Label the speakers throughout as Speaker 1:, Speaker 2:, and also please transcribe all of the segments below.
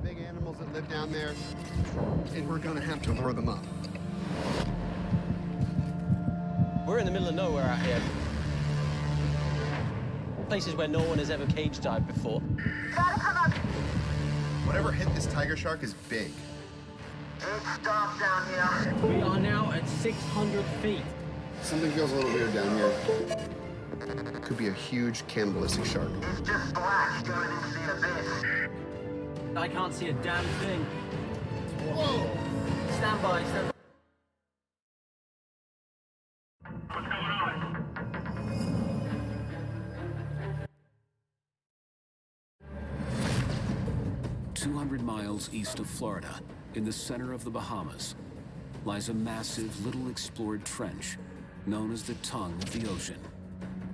Speaker 1: Big animals that live down there, and we're gonna have to lure them up.
Speaker 2: We're in the middle of nowhere out here. Places where no one has ever cage dived before.
Speaker 3: Gotta come up.
Speaker 1: Whatever hit this tiger shark is big.
Speaker 3: It's dark down here.
Speaker 2: We are now at 600 feet.
Speaker 1: Something feels a little weird down here. Could be a huge cannibalistic shark.
Speaker 3: It's just black going into the abyss.
Speaker 2: I can't see a damn thing.
Speaker 1: Whoa!
Speaker 2: Stand by, stand by.
Speaker 3: What's going on?
Speaker 4: 200 miles east of Florida, in the center of the Bahamas, lies a massive, little-explored trench known as the tongue of the ocean.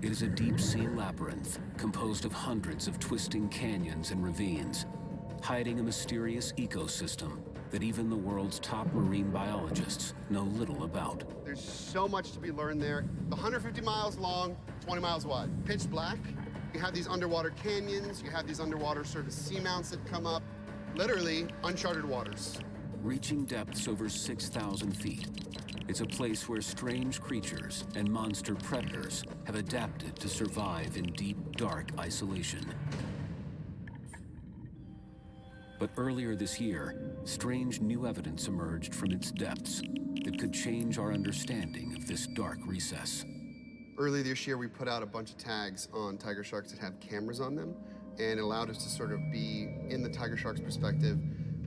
Speaker 4: It is a deep-sea labyrinth composed of hundreds of twisting canyons and ravines, hiding a mysterious ecosystem that even the world's top marine biologists know little about.
Speaker 1: There's so much to be learned there. 150 miles long, 20 miles wide. Pitch black. You have these underwater canyons. You have these underwater sort of seamounts that come up. Literally uncharted waters.
Speaker 4: reaching depths over 6,000 feet. It's a place where strange creatures and monster predators have adapted to survive in deep, dark isolation. But earlier this year, strange new evidence emerged from its depths that could change our understanding of this dark recess.
Speaker 1: Early this year, we put out a bunch of tags on tiger sharks that have cameras on them, and it allowed us to sort of be in the tiger shark's perspective.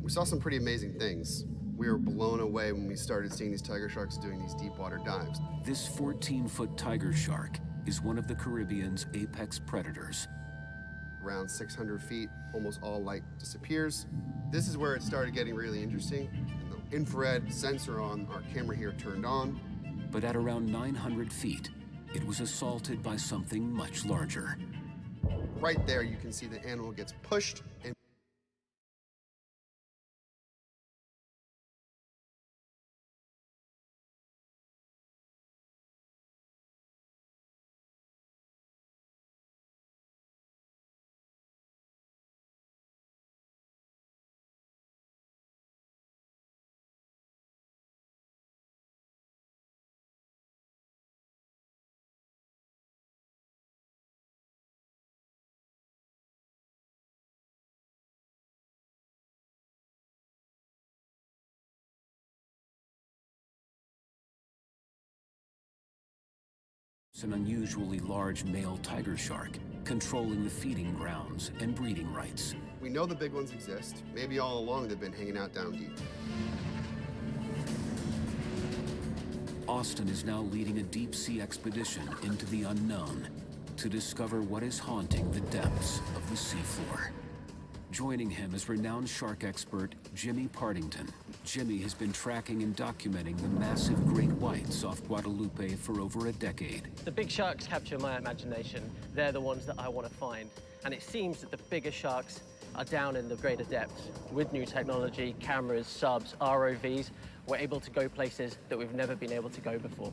Speaker 1: We saw some pretty amazing things. We were blown away when we started seeing these tiger sharks doing these deep water dives.
Speaker 4: This 14-foot tiger shark is one of the Caribbean's apex predators.
Speaker 1: Around 600 feet, almost all light disappears. This is where it started getting really interesting. And the infrared sensor on our camera here turned on.
Speaker 4: But at around 900 feet, it was assaulted by something much larger.
Speaker 1: Right there, you can see the animal gets pushed and
Speaker 4: an unusually large male tiger shark controlling the feeding grounds and breeding rights.
Speaker 1: we know the big ones exist. Maybe all along they've been hanging out down deep.
Speaker 4: Austin is now leading a deep-sea expedition into the unknown to discover what is haunting the depths of the seafloor. Joining him is renowned shark expert Jimmy Partington. Jimmy has been tracking and documenting the massive great whites off Guadalupe for over a decade.
Speaker 2: The big sharks capture my imagination. They're the ones that I want to find. And it seems that the bigger sharks are down in the greater depths. With new technology, cameras, subs, ROVs, we're able to go places that we've never been able to go before.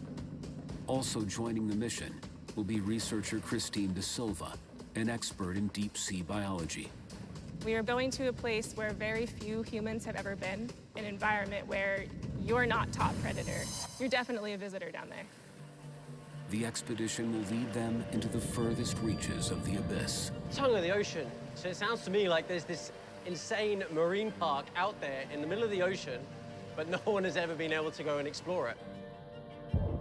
Speaker 4: Also joining the mission will be researcher Christine De Silva, an expert in deep-sea biology.
Speaker 5: We are going to a place where very few humans have ever been, an environment where you're not top predator. You're definitely a visitor down there.
Speaker 4: The expedition will lead them into the furthest reaches of the abyss.
Speaker 2: Tongue of the ocean. So it sounds to me like there's this insane marine park out there in the middle of the ocean, but no one has ever been able to go and explore it.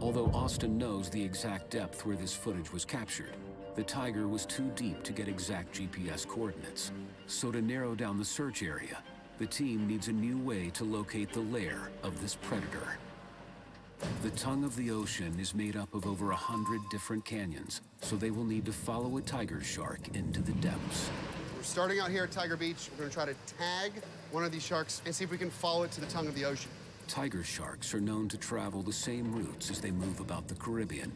Speaker 4: Although Austin knows the exact depth where this footage was captured, the tiger was too deep to get exact GPS coordinates. So to narrow down the search area, the team needs a new way to locate the lair of this predator. The tongue of the ocean is made up of over 100 different canyons, so they will need to follow a tiger shark into the depths.
Speaker 1: We're starting out here at Tiger Beach. We're going to try to tag one of these sharks and see if we can follow it to the tongue of the ocean.
Speaker 4: Tiger sharks are known to travel the same routes as they move about the Caribbean.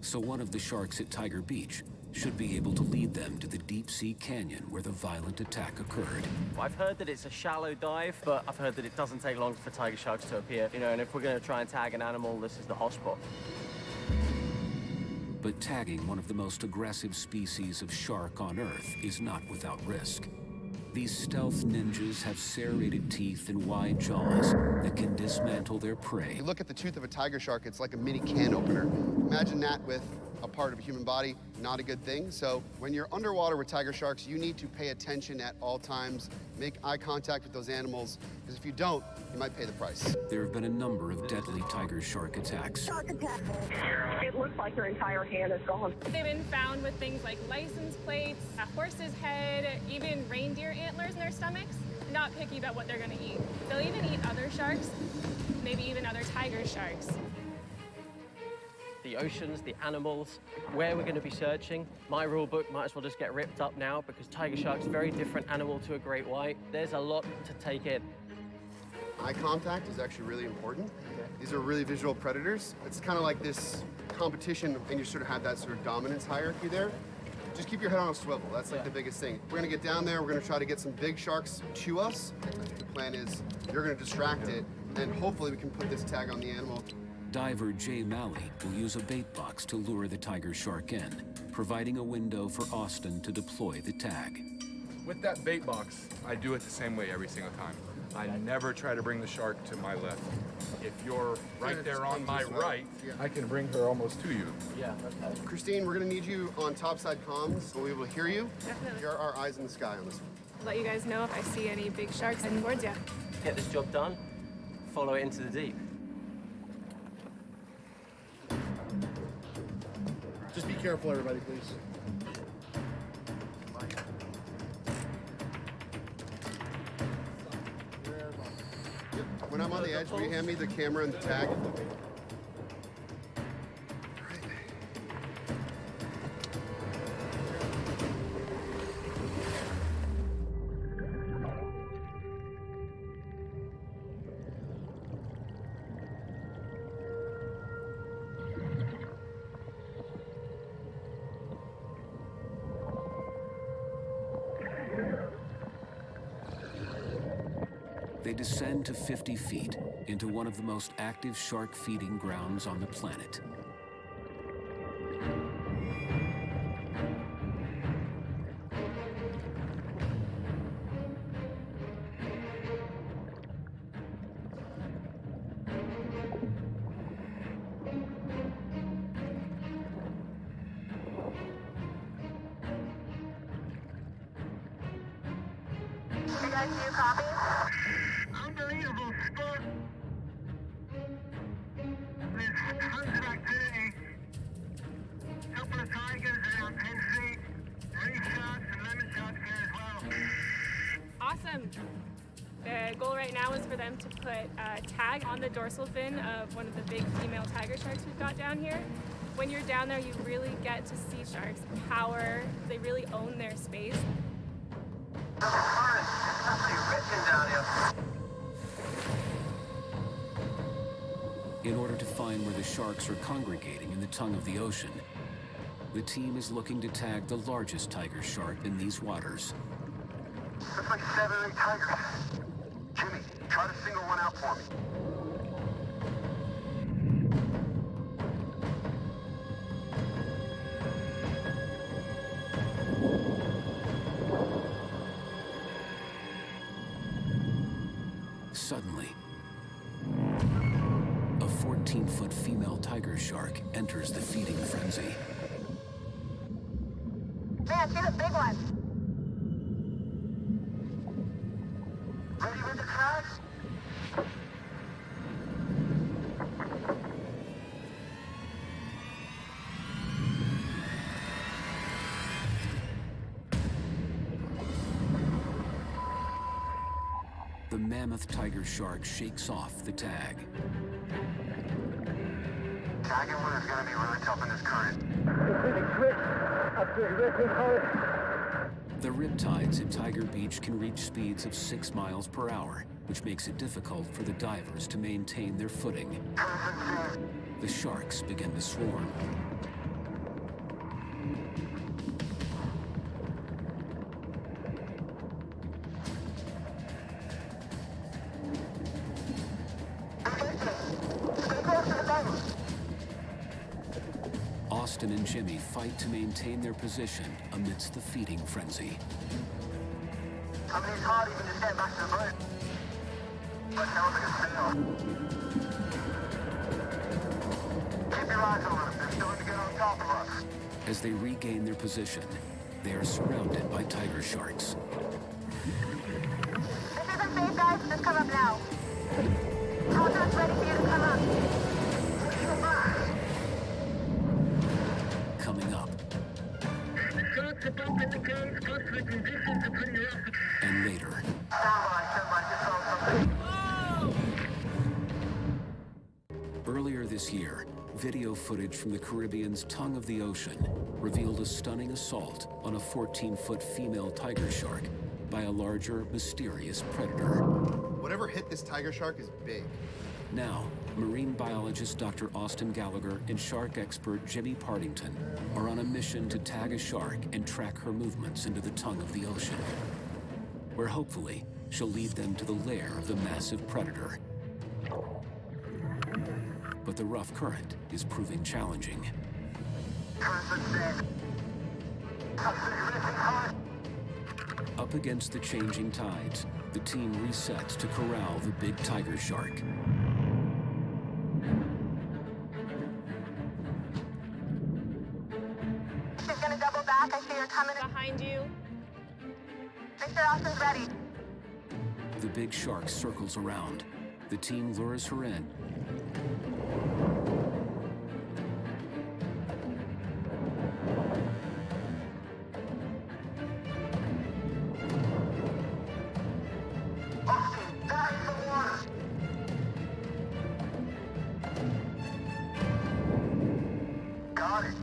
Speaker 4: So one of the sharks at Tiger Beach should be able to lead them to the deep-sea canyon where the violent attack occurred.
Speaker 2: I've heard that it's a shallow dive, but I've heard that it doesn't take long for tiger sharks to appear. You know, and if we're going to try and tag an animal, this is the hotspot.
Speaker 4: But tagging one of the most aggressive species of shark on Earth is not without risk. These stealth ninjas have serrated teeth and wide jaws that can dismantle their prey.
Speaker 1: You look at the tooth of a tiger shark, it's like a mini can opener. Imagine that with a part of a human body, not a good thing. So when you're underwater with tiger sharks, you need to pay attention at all times, make eye contact with those animals, because if you don't, you might pay the price.
Speaker 4: There have been a number of deadly tiger shark attacks.
Speaker 6: Shark attack. It looks like your entire hand is gone.
Speaker 5: They've been found with things like license plates, a horse's head, even reindeer antlers in their stomachs. Not picky about what they're going to eat. They'll even eat other sharks, maybe even other tiger sharks.
Speaker 2: The oceans, the animals, where we're going to be searching. My rule book might as well just get ripped up now because tiger shark's a very different animal to a great white. There's a lot to take in.
Speaker 1: Eye contact is actually really important. These are really visual predators. It's kind of like this competition, and you sort of have that sort of dominance hierarchy there. Just keep your head on a swivel. That's like the biggest thing. We're gonna get down there. We're gonna try to get some big sharks to us. The plan is you're gonna distract it, and hopefully we can put this tag on the animal.
Speaker 4: Diver Jay Malley will use a bait box to lure the tiger shark in, providing a window for Austin to deploy the tag.
Speaker 7: With that bait box, I do it the same way every single time. I never try to bring the shark to my left. If you're right there on my right, I can bring her almost to you.
Speaker 2: Yeah, okay.
Speaker 1: Christine, we're gonna need you on topside comms. We'll be able to hear you.
Speaker 5: Definitely.
Speaker 1: You're our eyes in the sky on this one.
Speaker 5: Let you guys know if I see any big sharks heading towards you.
Speaker 2: Get this job done, follow it into the deep.
Speaker 8: Just be careful, everybody, please.
Speaker 1: When I'm on the edge, will you hand me the camera and the tag?
Speaker 4: They descend to 50 feet into one of the most active shark feeding grounds on the planet.
Speaker 3: You guys do copy?
Speaker 9: Unbelievable spot. There's tons of activity. Couple of tigers around 10 feet. Reef sharks and lemon sharks here as well.
Speaker 5: Awesome. The goal right now is for them to put a tag on the dorsal fin of one of the big female tiger sharks we've got down here. When you're down there, you really get to see sharks' power. They really own their space.
Speaker 4: In order to find where the sharks are congregating in the tongue of the ocean, the team is looking to tag the largest tiger shark in these waters.
Speaker 3: Looks like 7 or 8 tigers. Jimmy, try to single one out for me.
Speaker 4: Suddenly, a 14-foot female tiger shark enters the feeding frenzy.
Speaker 3: Man, see the big one. Ready with the tag?
Speaker 4: The mammoth tiger shark shakes off the tag.
Speaker 3: Tagging one is gonna be really tough in this current.
Speaker 4: The riptides at Tiger Beach can reach speeds of 6 miles per hour, which makes it difficult for the divers to maintain their footing. The sharks begin to swarm. Austin and Jimmy fight to maintain their position amidst the feeding frenzy.
Speaker 3: I mean, it's hard even to stand back to the boat. But that was like a fail. Keep your eyes on them. They're starting to get on top of us.
Speaker 4: As they regain their position, they are surrounded by tiger sharks.
Speaker 3: This isn't safe, guys. Just come up now. Contact's ready for you to come up.
Speaker 4: Coming up.
Speaker 9: Sharks are bumping the coast, plus the conditions are pretty rough.
Speaker 4: And later.
Speaker 3: Stand by. Just saw something.
Speaker 4: Earlier this year, video footage from the Caribbean's tongue of the ocean revealed a stunning assault on a 14-foot female tiger shark by a larger, mysterious predator.
Speaker 1: Whatever hit this tiger shark is big.
Speaker 4: Now, marine biologist Dr. Austin Gallagher and shark expert Jimmy Partington are on a mission to tag a shark and track her movements into the tongue of the ocean, where hopefully she'll lead them to the lair of the massive predator. But the rough current is proving challenging. Up against the changing tides, the team resets to corral the big tiger shark.
Speaker 3: She's gonna double back. I see her coming.
Speaker 5: Behind you.
Speaker 3: Make sure Austin's ready.
Speaker 4: The big shark circles around. The team lures her in.
Speaker 3: Austin, dive in the water. Got it.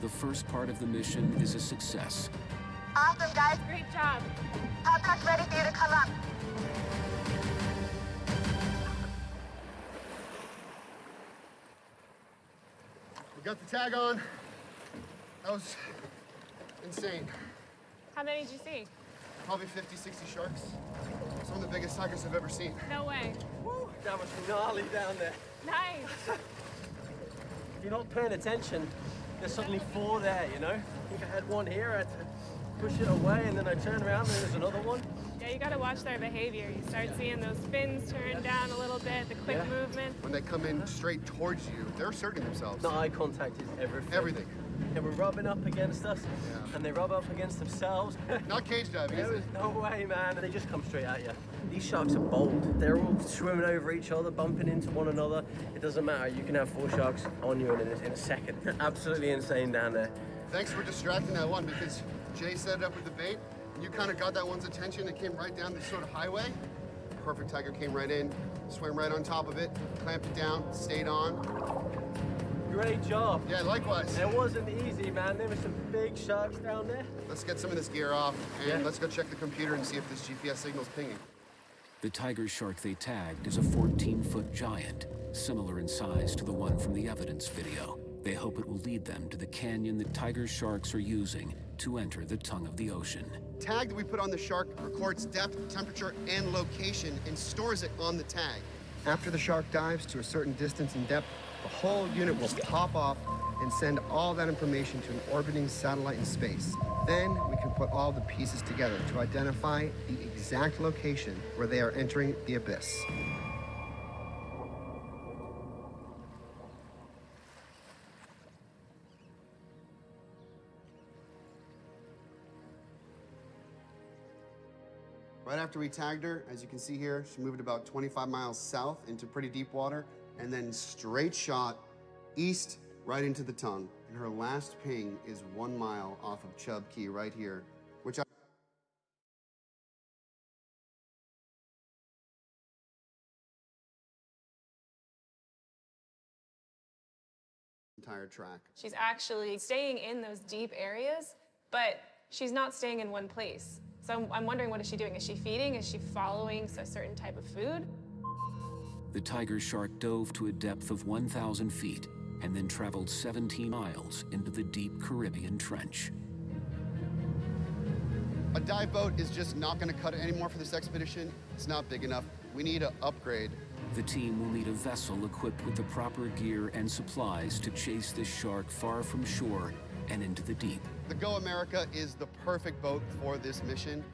Speaker 4: The first part of the mission is a success.
Speaker 3: Awesome, guys.
Speaker 5: Great job.
Speaker 3: Contact's ready for you to come up.
Speaker 1: We got the tag on. That was insane.
Speaker 5: How many did you see?
Speaker 1: Probably 50, 60 sharks. Some of the biggest tigers I've ever seen.
Speaker 5: No way.
Speaker 2: Woo, that was gnarly down there.
Speaker 5: Nice.
Speaker 2: If you're not paying attention, there's suddenly 4 there, you know? I think I had one here, I had to push it away, and then I turned around and there's another one.
Speaker 5: Yeah, you gotta watch their behavior. You start seeing those fins turn down a little bit, the quick movement.
Speaker 1: When they come in straight towards you, they're asserting themselves.
Speaker 2: The eye contact is everything.
Speaker 1: Everything.
Speaker 2: They were rubbing up against us, and they rub up against themselves.
Speaker 1: Not cage diving, is
Speaker 2: There
Speaker 1: it?
Speaker 2: is no way, man. They just come straight at you. These sharks are bold. They're all swimming over each other, bumping into one another. It doesn't matter. You can have 4 sharks on you in a second. Absolutely insane down there.
Speaker 1: Thanks for distracting that one, because Jay set it up with the bait, and you kind of got that one's attention. It came right down this sort of highway. Perfect tiger came right in, swam right on top of it, clamped it down, stayed on.
Speaker 2: Great job.
Speaker 1: Yeah, likewise.
Speaker 2: It wasn't easy, man. There were some big sharks down there.
Speaker 1: Let's get some of this gear off, and
Speaker 2: Yeah.
Speaker 1: let's go check the computer and see if this GPS signal's pinging.
Speaker 4: The tiger shark they tagged is a 14-foot giant, similar in size to the one from the evidence video. They hope it will lead them to the canyon that tiger sharks are using to enter the tongue of the ocean.
Speaker 1: Tag that we put on the shark records depth, temperature, and location, and stores it on the tag. After the shark dives to a certain distance and depth, the whole unit will pop off and send all that information to an orbiting satellite in space. Then we can put all the pieces together to identify the exact location where they are entering the abyss. Right after we tagged her, as you can see here, she moved about 25 miles south into pretty deep water, and then straight shot east right into the tongue. And her last ping is 1 mile off of Chubb Key right here, which I entire track.
Speaker 5: She's actually staying in those deep areas, but she's not staying in one place. So I'm wondering, what is she doing? Is she feeding? Is she following a certain type of food?
Speaker 4: The tiger shark dove to a depth of 1,000 feet and then traveled 17 miles into the deep Caribbean Trench.
Speaker 1: A dive boat is just not going to cut it anymore for this expedition. It's not big enough. We need to upgrade.
Speaker 4: The team will need a vessel equipped with the proper gear and supplies to chase this shark far from shore and into the deep.
Speaker 1: The Go America is the perfect boat for this mission.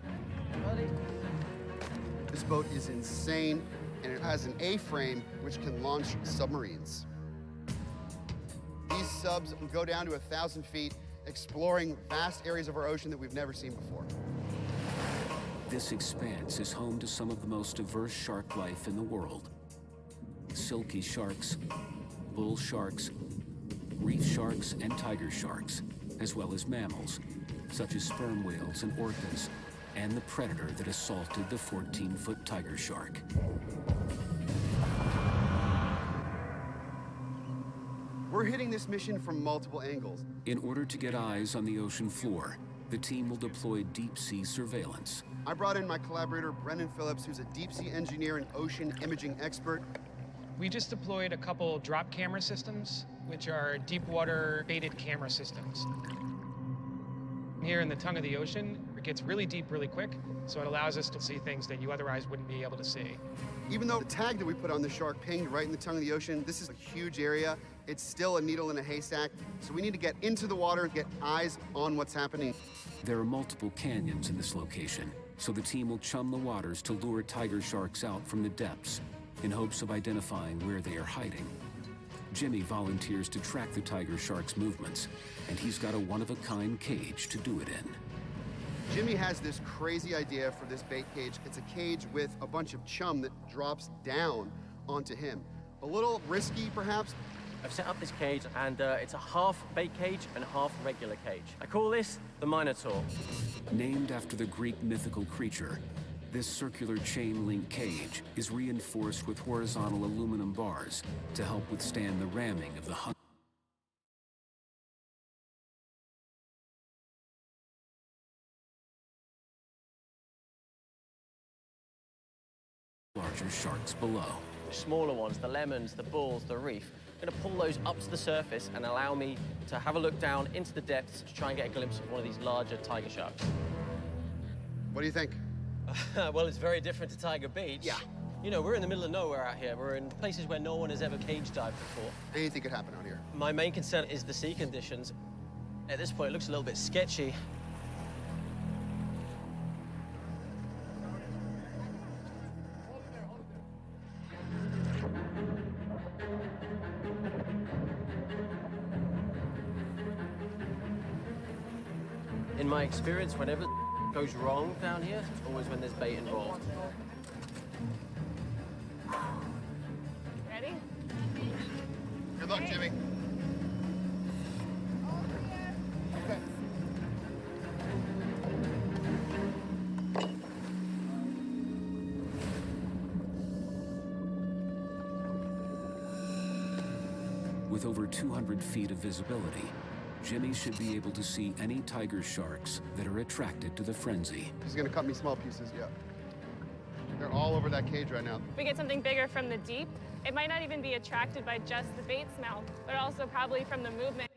Speaker 1: This boat is insane, and it has an A-frame which can launch submarines. These subs go down to 1,000 feet, exploring vast areas of our ocean that we've never seen before.
Speaker 4: This expanse is home to some of the most diverse shark life in the world. Silky sharks, bull sharks, reef sharks, and tiger sharks, as well as mammals, such as sperm whales and orcas, and the predator that assaulted the 14-foot tiger shark.
Speaker 1: We're hitting this mission from multiple angles.
Speaker 4: In order to get eyes on the ocean floor, the team will deploy deep-sea surveillance.
Speaker 1: I brought in my collaborator, Brendan Phillips, who's a deep-sea engineer and ocean imaging expert.
Speaker 10: We just deployed a couple drop camera systems, which are deep water baited camera systems. Here in the tongue of the ocean, we're gets really deep really quick, so it allows us to see things that you otherwise wouldn't be able to see.
Speaker 1: Even though the tag that we put on the shark pinged right in the tongue of the ocean, this is a huge area. It's still a needle in a haystack, so we need to get into the water, get eyes on what's happening.
Speaker 4: There are multiple canyons in this location, so the team will chum the waters to lure tiger sharks out from the depths in hopes of identifying where they are hiding. Jimmy volunteers to track the tiger shark's movements, and he's got a one-of-a-kind cage to do it in.
Speaker 1: Jimmy has this crazy idea for this bait cage. It's a cage with a bunch of chum that drops down onto him. A little risky, perhaps.
Speaker 2: I've set up this cage, and it's a half bait cage and half regular cage. I call this the Minotaur.
Speaker 4: Named after the Greek mythical creature, this circular chain-link cage is reinforced with horizontal aluminum bars to help withstand the ramming of the larger sharks below.
Speaker 2: The smaller ones, the lemons, the bulls, the reef, I'm gonna pull those up to the surface and allow me to have a look down into the depths to try and get a glimpse of one of these larger tiger sharks.
Speaker 1: What do you think?
Speaker 2: Well, it's very different to Tiger Beach.
Speaker 1: Yeah.
Speaker 2: You know, we're in the middle of nowhere out here. We're in places where no one has ever cage dived before.
Speaker 1: Anything could happen out here.
Speaker 2: My main concern is the sea conditions. At this point, it looks a little bit sketchy. In my experience, whenever goes wrong down here, it's always when there's bait involved.
Speaker 5: Ready?
Speaker 1: Good luck, Jimmy. Okay.
Speaker 4: With over 200 feet of visibility, Jimmy should be able to see any tiger sharks that are attracted to the frenzy.
Speaker 1: He's gonna cut me small pieces, yeah. They're all over that cage right now.
Speaker 5: If we get something bigger from the deep, it might not even be attracted by just the bait smell, but also probably from the movement.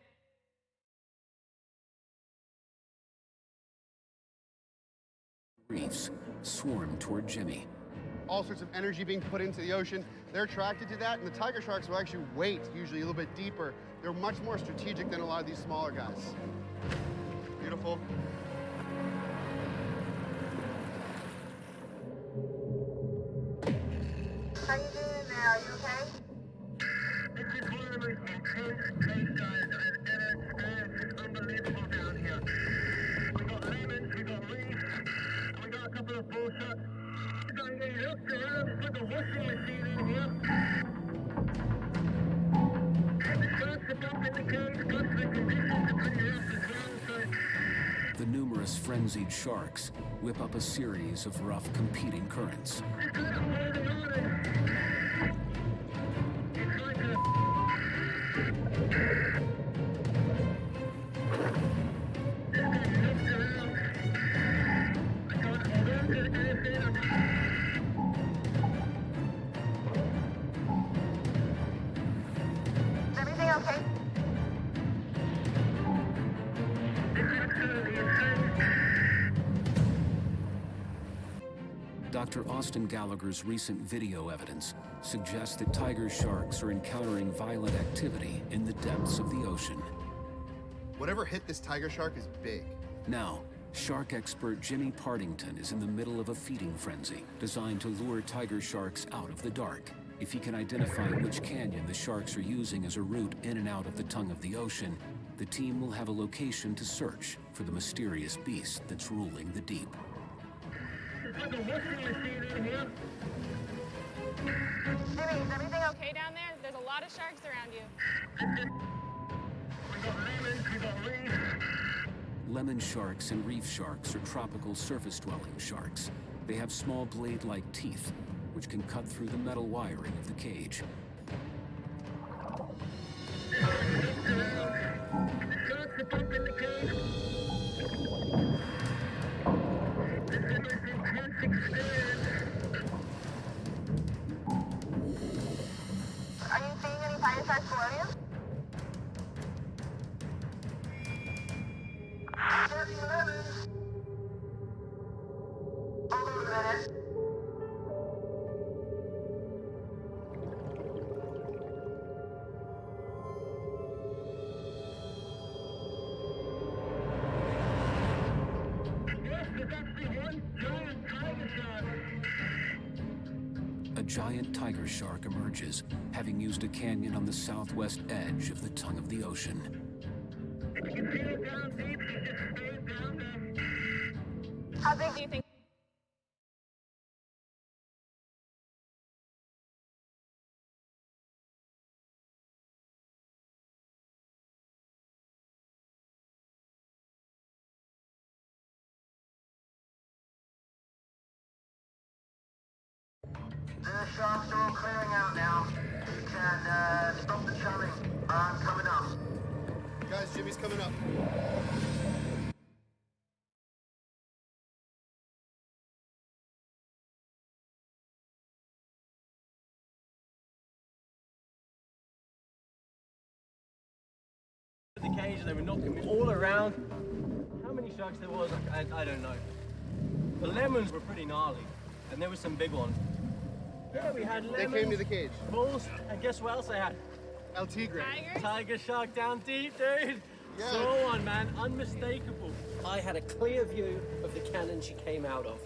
Speaker 4: Reefs swarm toward Jimmy.
Speaker 1: All sorts of energy being put into the ocean. They're attracted to that, and the tiger sharks will actually wait, usually a little bit deeper. They're much more strategic than a lot of these smaller guys. Beautiful.
Speaker 3: How you doing now? Are you okay?
Speaker 9: This is one of the most intense cage dives I've ever experienced. It's unbelievable down here. We got lemons, we got reef, and we got a couple of bull sharks. We're going to get hooked around. It's like a washing machine in here. The sharks are bumping the cage, plus the conditions are pretty rough as well, so...
Speaker 4: The numerous frenzied sharks whip up a series of rough competing currents.
Speaker 9: Just let them hold it on it. It's like a... Just getting hooked around. I can't hold on to anything.
Speaker 3: Is everything okay?
Speaker 9: This is absolutely insane.
Speaker 4: Dr. Austin Gallagher's recent video evidence suggests that tiger sharks are encountering violent activity in the depths of the ocean.
Speaker 1: Whatever hit this tiger shark is big.
Speaker 4: Now, shark expert Jimmy Partington is in the middle of a feeding frenzy designed to lure tiger sharks out of the dark. If he can identify which canyon the sharks are using as a route in and out of the tongue of the ocean, the team will have a location to search for the mysterious beast that's ruling the deep.
Speaker 9: It's like a washing machine in here.
Speaker 5: Jimmy, is everything okay down there? There's a lot of sharks around you.
Speaker 9: We got lemons, we got reef.
Speaker 4: Lemon sharks and reef sharks are tropical surface-dwelling sharks. They have small blade-like teeth, which can cut through the metal wiring of the cage.
Speaker 9: The sharks are bumping the cage. This is the most intense experience.
Speaker 3: Are you seeing any tiger sharks below you?
Speaker 9: Dirty lemons.
Speaker 4: giant tiger shark emerges, having used a canyon on the southwest edge of the tongue of the ocean.
Speaker 9: You can see it down deep, she's just staying down there.
Speaker 5: How big do you think?
Speaker 3: The sharks are all clearing out now. You can stop the chumming. I'm coming up.
Speaker 1: Guys, Jimmy's coming up.
Speaker 2: The cage, they were knocking me all around. How many sharks there was, I don't know. The lemons were pretty gnarly, and there were some big ones. Yeah, we had lemons.
Speaker 1: They came to the cage.
Speaker 2: Bulls, and guess what else they had?
Speaker 1: El Tigre.
Speaker 5: Tigers?
Speaker 2: Tiger shark down deep, dude.
Speaker 1: Yeah.
Speaker 2: Saw one, man, unmistakable. I had a clear view of the cannon she came out of.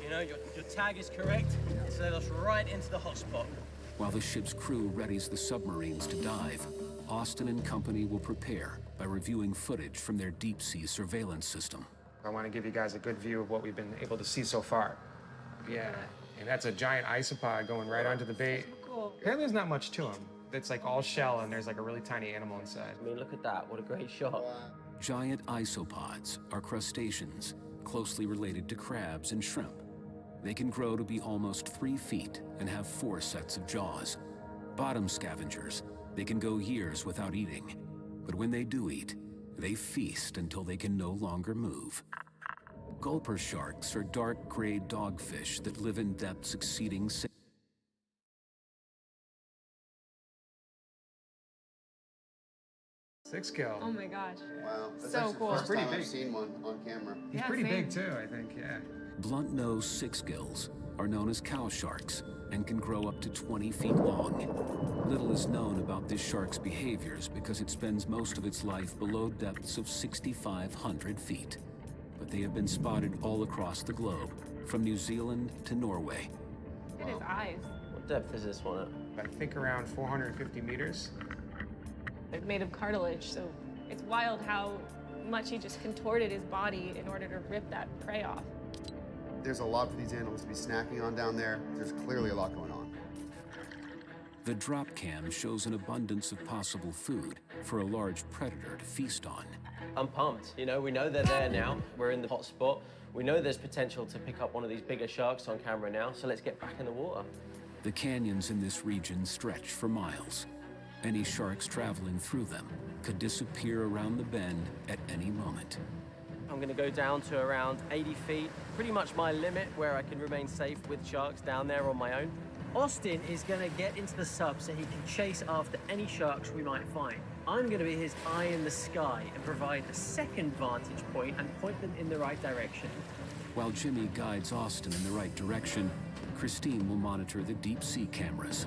Speaker 2: You know, your tag is correct. It's led us right into the hotspot.
Speaker 4: While the ship's crew readies the submarines to dive, Austin and company will prepare by reviewing footage from their deep-sea surveillance system.
Speaker 11: I want to give you guys a good view of what we've been able to see so far. Yeah, and that's a giant isopod going right onto the bait.
Speaker 5: Cool.
Speaker 11: Apparently there's not much to him. It's like all shell and there's like a really tiny animal inside.
Speaker 2: I mean, look at that. What a great shot.
Speaker 4: Giant isopods are crustaceans closely related to crabs and shrimp. They can grow to be almost 3 feet and have 4 sets of jaws. Bottom scavengers, they can go years without eating. But when they do eat, they feast until they can no longer move. Gulper sharks are dark gray dogfish that live in depths exceeding
Speaker 11: 6 kill.
Speaker 5: Oh my gosh.
Speaker 1: Wow. That's
Speaker 5: So
Speaker 1: actually
Speaker 5: cool.
Speaker 1: the first
Speaker 11: Pretty
Speaker 1: time I've
Speaker 11: big.
Speaker 1: seen one on camera.
Speaker 11: He's
Speaker 5: Yeah,
Speaker 11: pretty
Speaker 5: same.
Speaker 11: big too, I think, yeah.
Speaker 4: Blunt-nosed six-gills are known as cow sharks and can grow up to 20 feet long. Little is known about this shark's behaviors because it spends most of its life below depths of 6,500 feet. But they have been spotted all across the globe, from New Zealand to Norway.
Speaker 5: Look at his eyes.
Speaker 2: What depth is this one at?
Speaker 11: I think around 450 meters.
Speaker 5: They're made of cartilage, so it's wild how much he just contorted his body in order to rip that prey off.
Speaker 1: There's a lot for these animals to be snacking on down there. There's clearly a lot going on.
Speaker 4: The drop cam shows an abundance of possible food for a large predator to feast on.
Speaker 2: I'm pumped. You know, we know they're there now. We're in the hot spot. We know there's potential to pick up one of these bigger sharks on camera now, so let's get back in the water.
Speaker 4: The canyons in this region stretch for miles. Any sharks traveling through them could disappear around the bend at any moment.
Speaker 2: I'm gonna go down to around 80 feet, pretty much my limit where I can remain safe with sharks down there on my own. Austin is gonna get into the sub so he can chase after any sharks we might find. I'm gonna be his eye in the sky and provide a second vantage point and point them in the right direction.
Speaker 4: While Jimmy guides Austin in the right direction, Christine will monitor the deep sea cameras,